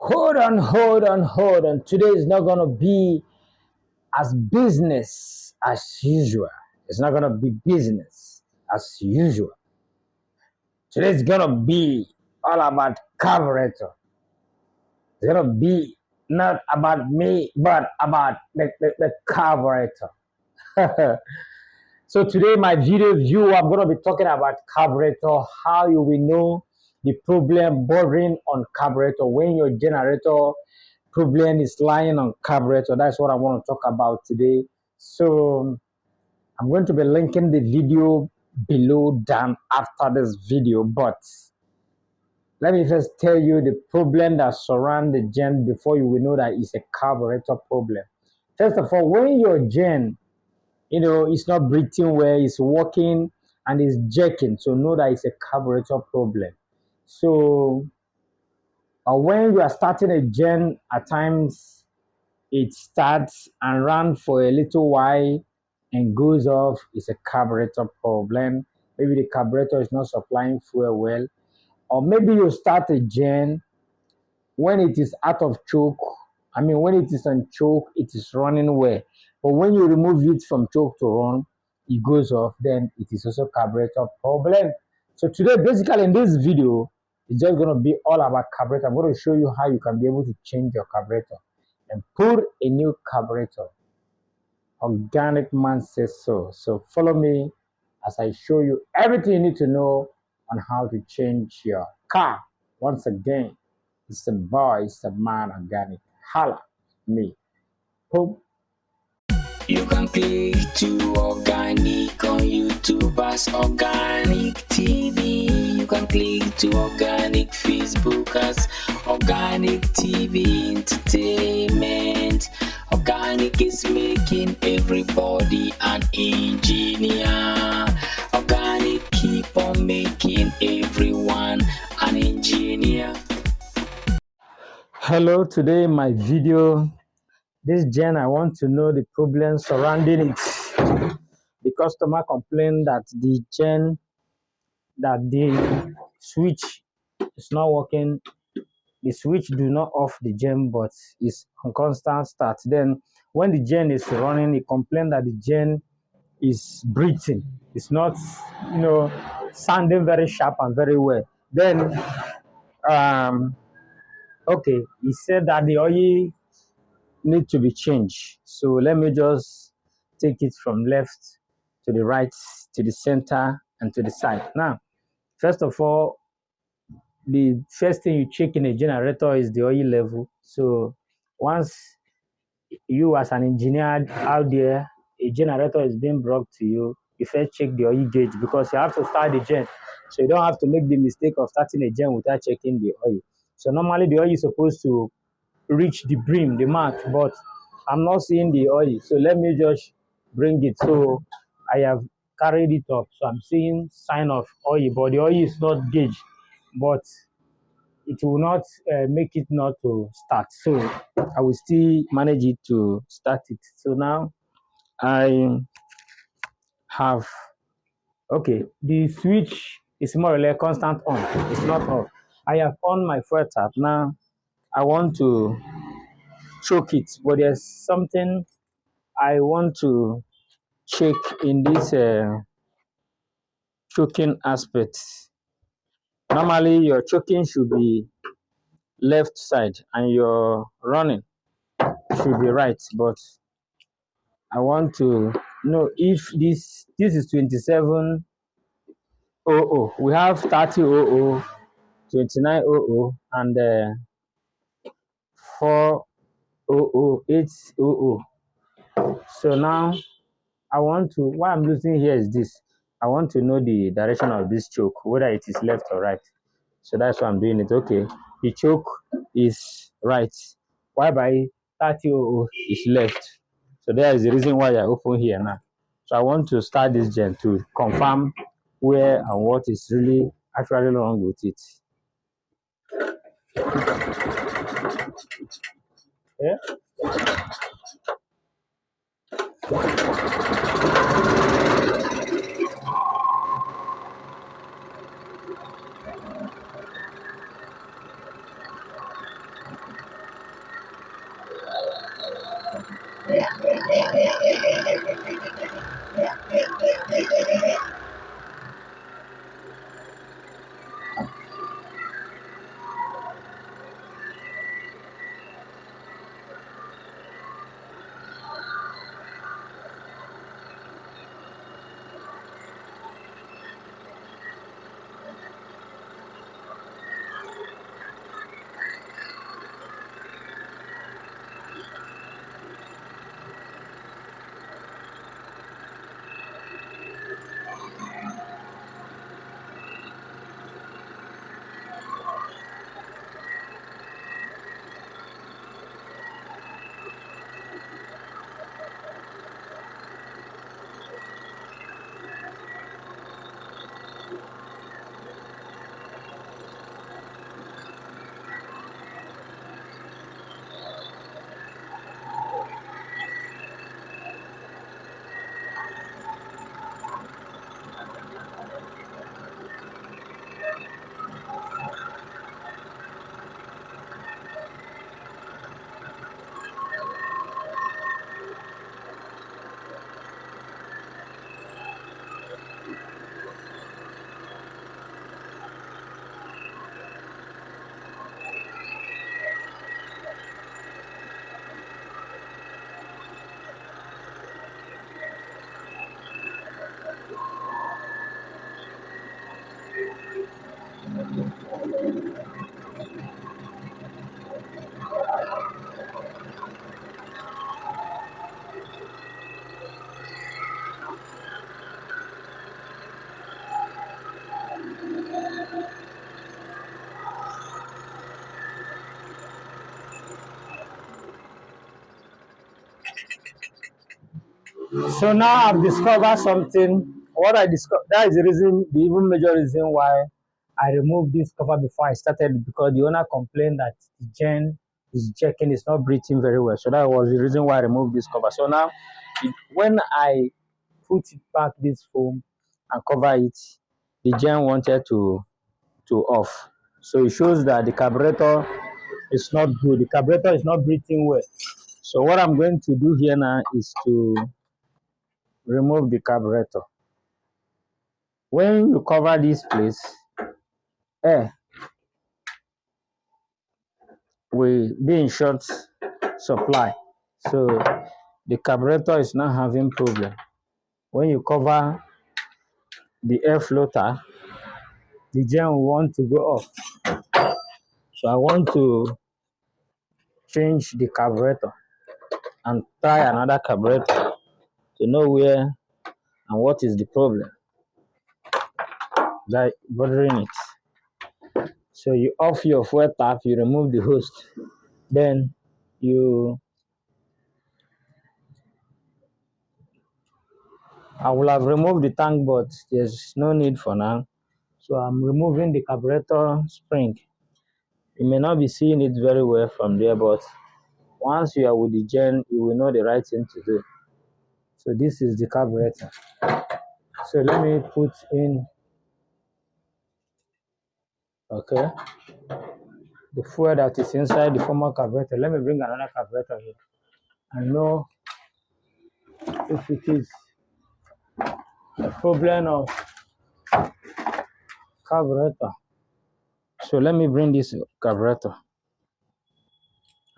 Hold on. Today is not gonna be as business as usual. It's not gonna be business as usual. Today is gonna be all about carburetor. It's gonna be not about me, but about the carburetor. So today, my video view, I'm gonna be talking about carburetor, how you will know the problem bordering on carburetor when your generator problem is lying on carburetor. That's what I want to talk about today. So I'm going to be linking the video below down after this video, but let me first tell you the problem that surround the gen before you will know that it's a carburetor problem. First of all, when your gen it's not breathing well, it's working and it's jerking, so know that it's a carburetor problem. So when you are starting a gen, at times it starts and runs for a little while and goes off. It's a carburetor problem. Maybe the carburetor is not supplying fuel well, or maybe you start a gen when it is out of choke. When it is on choke, it is running well, but when you remove it from choke to run, it goes off. Then it is also carburetor problem. So today, basically in this video, it's just going to be all about carburetor. I'm going to show you how you can be able to change your carburetor and put a new carburetor. Organic man says so. So follow me as I show you everything you need to know on how to change your car. Once again, it's a boy, it's a man, organic. Holla me. Hope. You can click to organic on YouTube as Organic TV. You can click to organic Facebook as Organic TV Entertainment. Organic is making everybody an engineer. Organic keep on making everyone an engineer. Hello, today my video. This gen, I want to know the problem surrounding it. The customer complained that the switch is not working. The switch do not off the gen, but it's on constant start. Then when the gen is running, he complained that the gen is breathing. It's not, sounding very sharp and very well. Then, okay, he said that the oil need to be changed. So let me just take it from left to the right, to the center, and to the side. Now, first of all, the first thing you check in a generator is the oil level. So once you as an engineer out there, a generator is being brought to you, you first check the oil gauge because you have to start the gen. So you don't have to make the mistake of starting a gen without checking the oil. So normally the oil is supposed to reach the brim, the mark, but I'm not seeing the oil. So let me just bring it. So I have carried it up. So I'm seeing sign of oil, but the oil is not gauged, but it will not make it not to start. So I will still manage it to start it. So now I have, okay, the switch is more or less constant on. It's not off. I have on my fuel tap. Now I want to choke it, but there's something I want to check in this choking aspect. Normally your choking should be left side and your running should be right, but I want to know if this is 2700. We have 3000, 2900, and 400, 800. So now I want to, what I'm losing here is this. I want to know the direction of this choke, whether it is left or right. So that's why I'm doing it. Okay, the choke is right, why by 3000 is left. So there is the reason why I open here now. So I want to start this gen to confirm where and what is really actually wrong with it. Yeah. So now I've discovered something. What I discovered, that is the reason, the even major reason why I removed this cover before I started, because the owner complained that the gen is checking, is not breathing very well. So that was the reason why I removed this cover. So now, when I put it back this foam and cover it, the gen wanted to off. So it shows that the carburetor is not good. The carburetor is not breathing well. So what I'm going to do here now is to remove the carburetor. When you cover this place, air will be in short supply. So the carburetor is not having problem. When you cover the air floater, the gen will want to go off. So I want to change the carburetor and try another carburetor to know where and what is the problem that bothering it. So you off your fuel tap, you remove the hose, then you I will have removed the tank, but there's no need for now. So I'm removing the carburetor spring. You may not be seeing it very well from there, but once you are with the gen, you will know the right thing to do. So this is the carburetor. So let me put in, okay, the fuel that is inside the former carburetor. Let me bring another carburetor here and know if it is a problem of carburetor. So let me bring this carburetor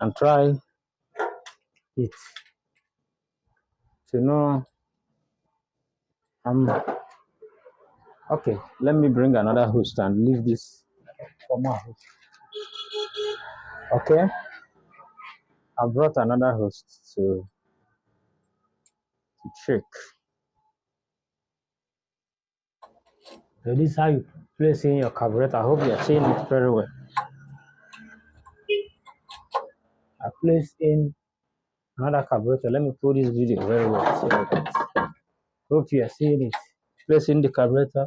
and try it to know. Okay, let me bring another host and leave this former host. Okay, I brought another host to check. So this is how you place in your carburetor. I hope you are seeing it very well. I placed in another carburetor. Let me put this video very well. So hope you are seeing it. Place in the carburetor.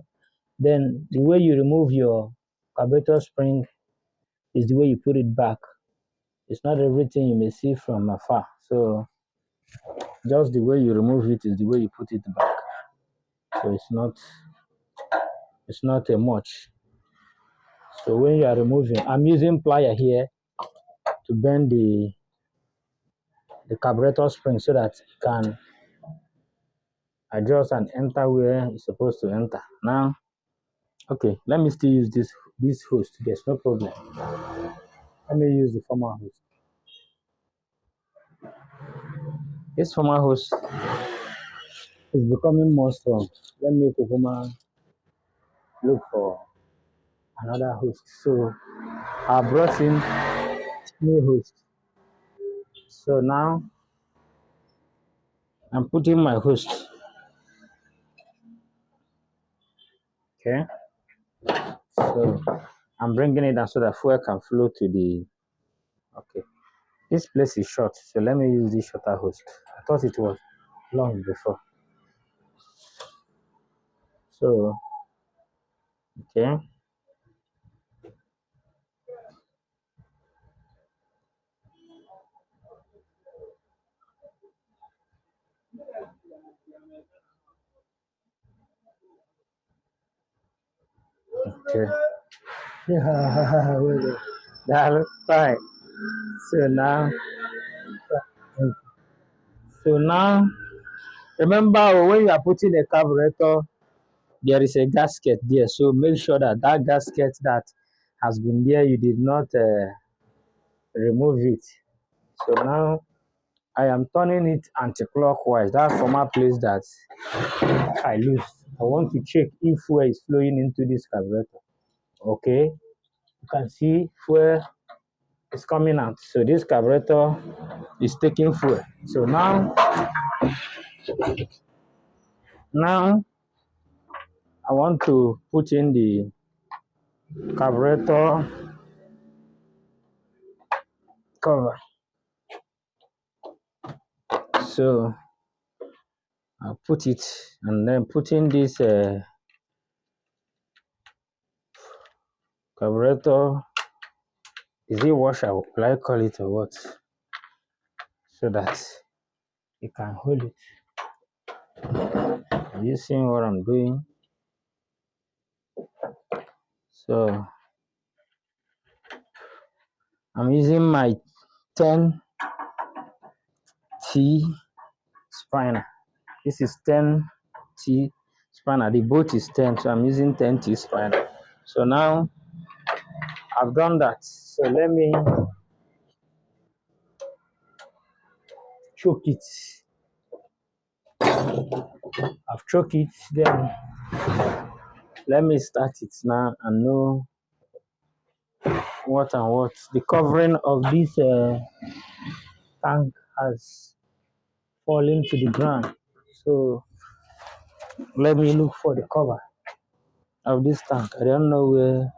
Then the way you remove your carburetor spring is the way you put it back. It's not everything you may see from afar. So just the way you remove it is the way you put it back. So it's not a much. So when you are removing, I'm using plier here to bend the carburetor spring so that it can adjust and enter where it's supposed to enter. Now, okay, let me still use this host. There's no problem. Let me use the former host. This former host is becoming more strong. Let me look for another host. So I brought in new host. So now I'm putting my host. Okay. So I'm bringing it down so that fuel can flow to the. Okay. This place is short, so let me use this shorter host. I thought it was long before. So okay. Okay. Yeah, that looks fine. So now, so now, remember when you are putting a carburetor, there is a gasket there. So make sure that that gasket that has been there, you did not remove it. So now I am turning it anti-clockwise. That former place that I lose. I want to check if fuel is flowing into this carburetor. Okay, you can see fuel is coming out. So this carburetor is taking fuel. So now I want to put in the carburetor cover. So I'll put it and then put in this carburetor. Is it washer? Will I call it or what? So that you can hold it. Are you seeing what I'm doing? So I'm using my 10T spinner. This is 10T spinner. The bolt is 10, so I'm using 10T spinner. So now I've done that. So let me choke it. I've choked it. Then let me start it now and know what and what. The covering of this tank has fallen to the ground. So let me look for the cover of this tank. I don't know where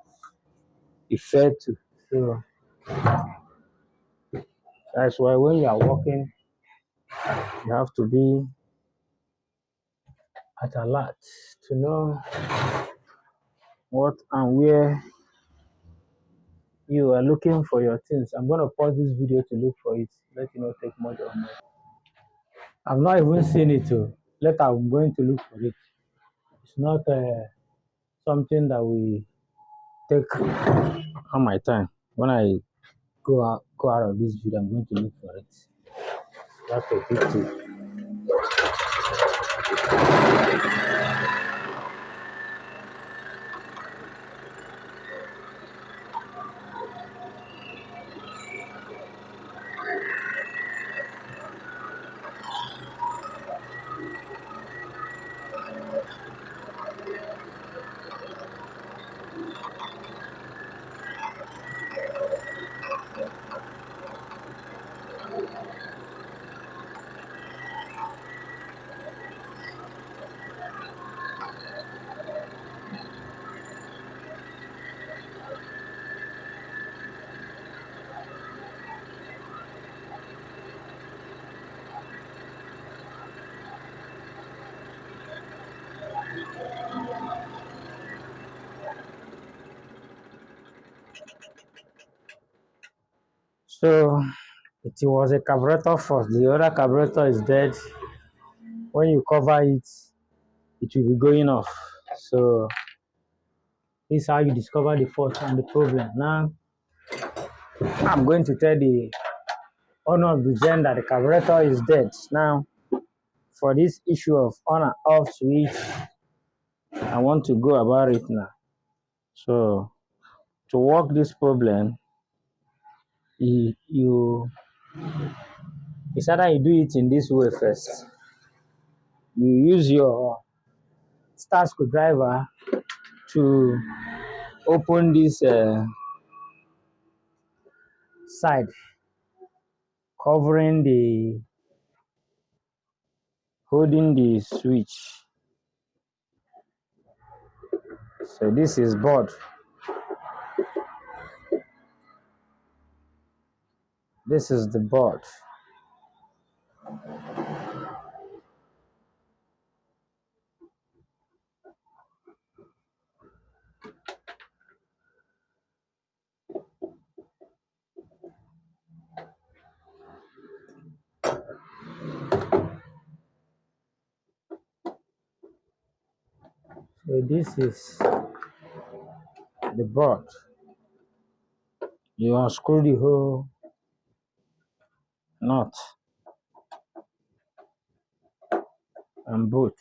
it fell to. So that's why when you are walking, you have to be at alert to know what and where you are looking for your things. I'm going to pause this video to look for it. Let you know take much of more. I've not even seen it. So later I'm going to look for it. It's not something that we take on my time. When I go out of this video, I'm going to look for it. That's a big tip. So it was a carburetor first. The other carburetor is dead. When you cover it, it will be going off. So this is how you discover the fault and the problem. Now I'm going to tell the owner of the gen that the carburetor is dead. Now for this issue of on and off switch, I want to go about it now. So to work this problem, you it's either you do it in this way first. You use your star screwdriver to open this side covering the holding the switch. So this is board. This is the board. So this is the board. You unscrew the whole nut and bolt.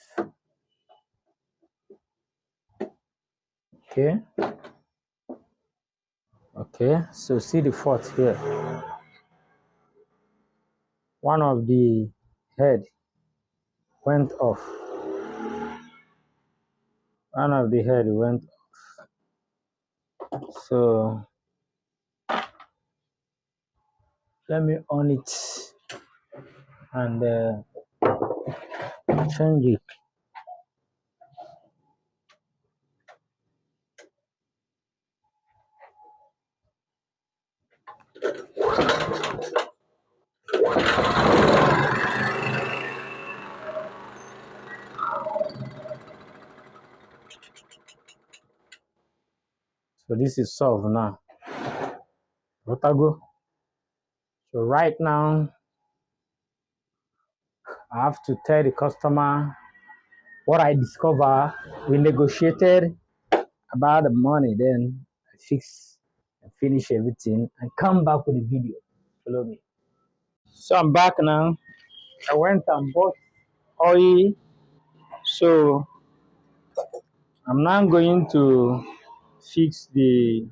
Okay. Okay. So see the fault here. One of the head went off. One of the head went off. So let me on it and change it. So this is solved now. Otago. So right now I have to tell the customer what I discover. We negotiated about the money, then I fix and finish everything and come back with a video. Follow me. So I'm back now. I went and bought oil. So I'm now going to fix the.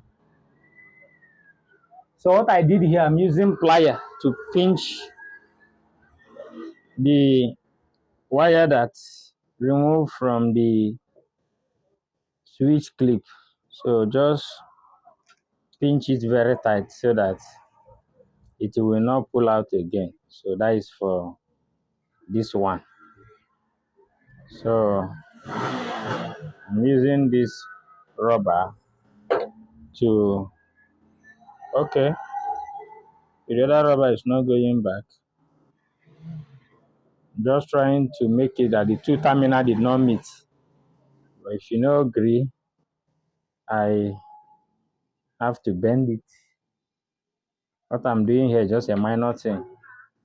So what I did here, I'm using plier to pinch the wire that removed from the switch clip. So just pinch it very tight so that it will not pull out again. So that is for this one. So I'm using this rubber to, okay, the other rubber is not going back. Just trying to make it that the two terminal did not meet. But if you no agree, I have to bend it. What I'm doing here is just a minor thing.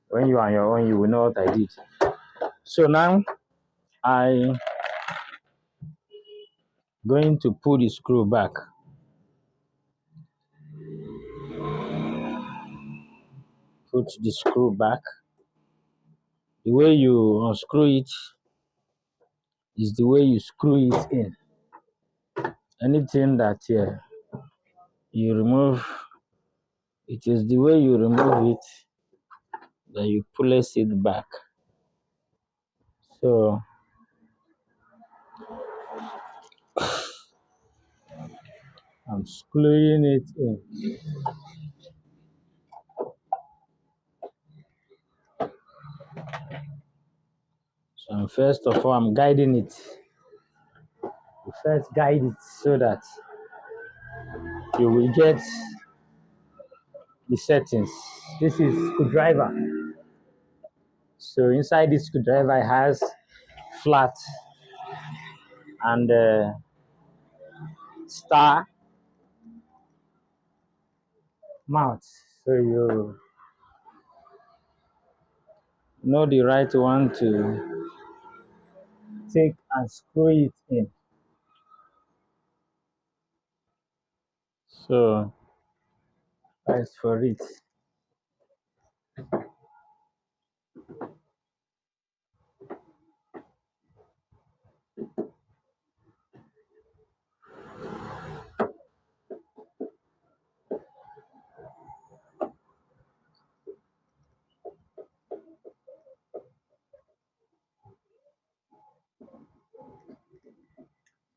When you are on your own, you will know what I did. So now I going to pull the screw back. Put the screw back. The way you unscrew it is the way you screw it in. Anything that you remove, it is the way you remove it that you place it back. So I'm screwing it in. So first of all, I'm guiding it. You first guide it so that you will get the settings. This is screwdriver. So inside this screwdriver it has flat and star mount. So you know the right one to take and screw it in. So that's for it.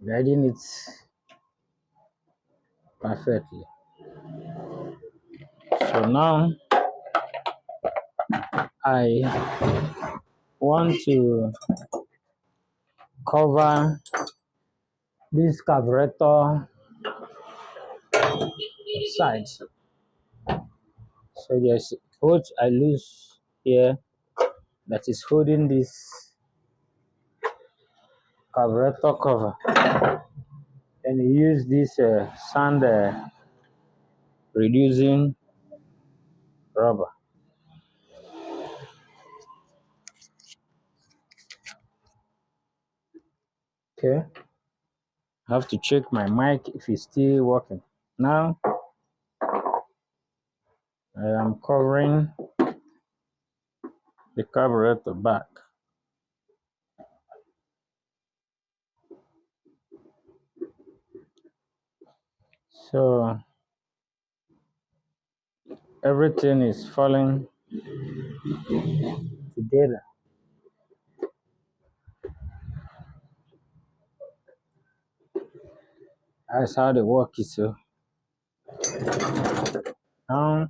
guiding it perfectly. So now I want to cover this carburetor sides. So there's what I lose here that is holding this carburetor cover. And you use this sand reducing rubber. Okay, I have to check my mic if it's still working. Now I am covering the carburetor back. So everything is falling together. That's how the work is. So now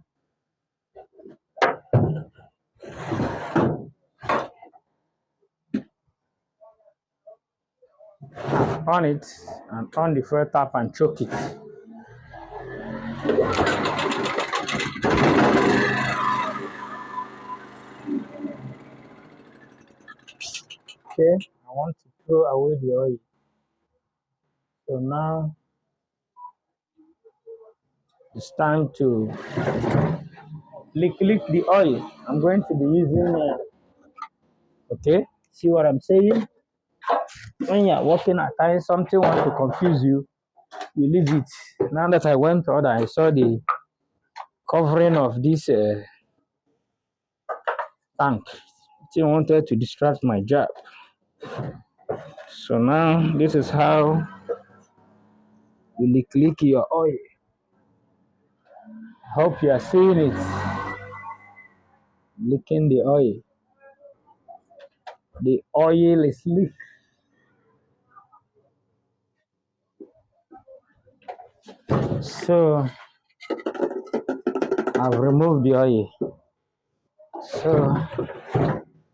on it and on the fuel tap and choke it. Okay, I want to throw away the oil. So now it's time to lick the oil. I'm going to be using, okay, see what I'm saying? When you're working at times, something wants to confuse you, you leave it. Now that I went out, I saw the covering of this tank. It wanted to distract my job. So now this is how you lick your oil. Hope you are seeing it. Licking the oil. The oil is leaked. So I've removed the oil. So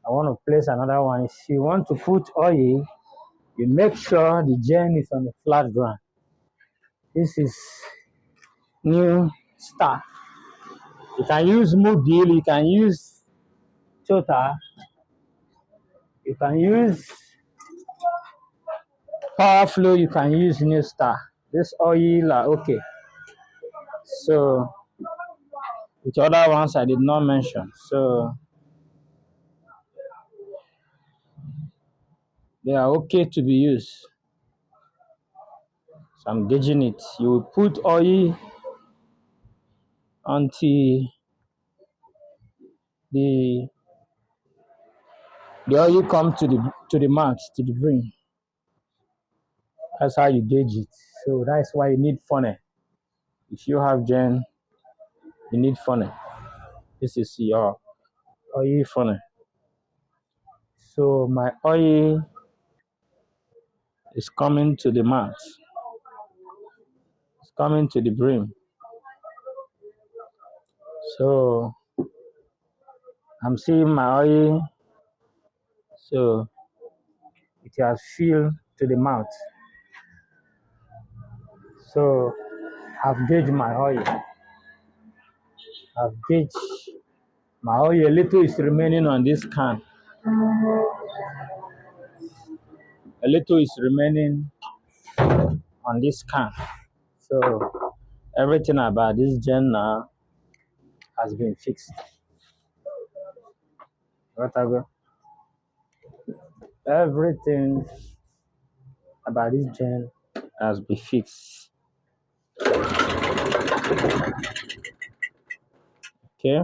I want to place another one. If you want to put oil, you make sure the gen is on a flat ground. This is new star. You can use mobile, you can use total, you can use power flow, you can use new star. This oil are okay. So with other ones I did not mention. So they are okay to be used. So I'm gauging it. You will put oil until the oil come to the mouth, to the brim. That's how you gauge it. So that's why you need funnel. If you have gen, you need funnel. This is your oil funnel. So my oil is coming to the mouth. It's coming to the brim. So I'm seeing my oil. So it has filled to the mouth. So I've gauged my oil. I've gauged my oil. A little is remaining on this can. A little is remaining on this can. So everything about this gen now has been fixed. Whatever. Everything about this gen has been fixed. Okay.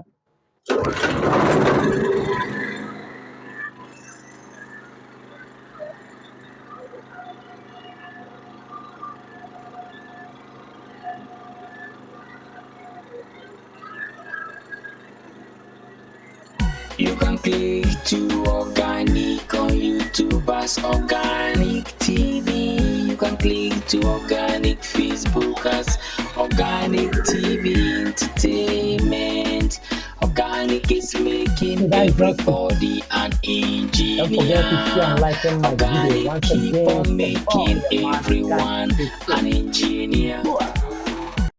You can click to organic on YouTube as organic TV. can click to organic Facebook as organic TV entertainment. Organic is making That's just it. everybody an Don't forget to share and engineer. like my video. Organic Once keep again, on from all making your man, everyone guys, an engineer.